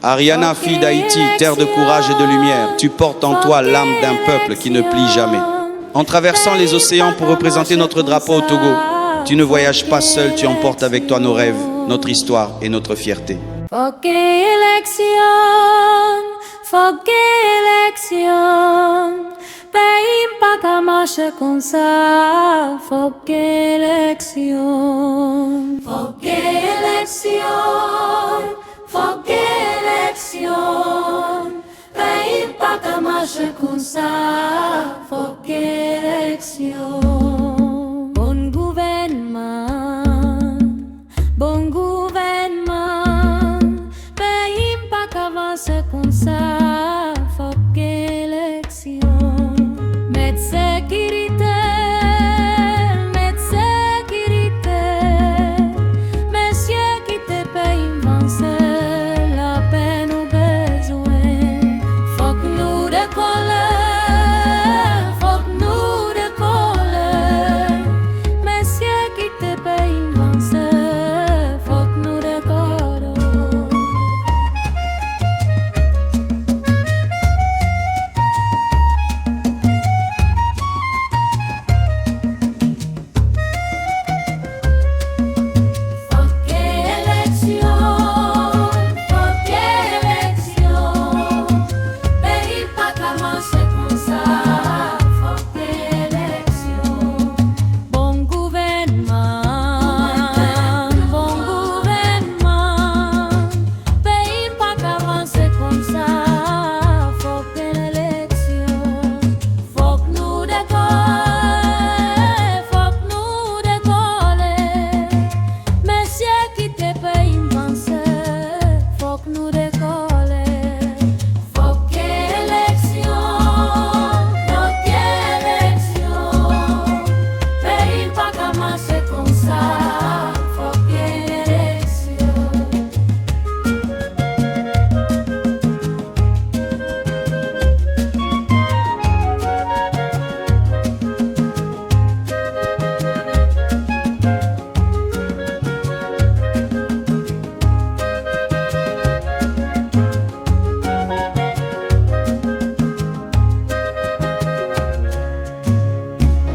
Ariana, fille d'Haïti, terre de courage et de lumière, tu portes en toi l'âme d'un peuple qui ne plie jamais. En traversant les océans pour représenter notre drapeau au Togo, tu ne voyages pas seul, tu emportes avec toi nos rêves, notre histoire et notre fierté. Foc élection, pays pas qu'à marcher comme ça. Foc élection, pays pas qu'à marcher comme ça. Foc élection, bon gouvernement, bon gouvernement, pays pas qu'à avancer comme ça. Foc élection, mettre sécurité, messieurs qui te payent avancer la peine au besoin. Faut que nous décoller, faut que nous décoller, messieurs qui te payent avancer, faut que nous décoller.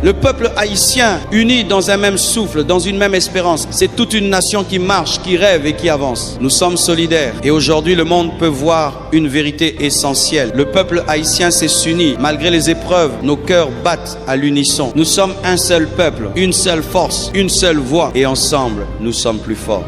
Le peuple haïtien, uni dans un même souffle, dans une même espérance, c'est toute une nation qui marche, qui rêve et qui avance. Nous sommes solidaires et aujourd'hui le monde peut voir une vérité essentielle. Le peuple haïtien s'est uni. Malgré les épreuves, nos cœurs battent à l'unisson. Nous sommes un seul peuple, une seule force, une seule voix et ensemble, nous sommes plus forts.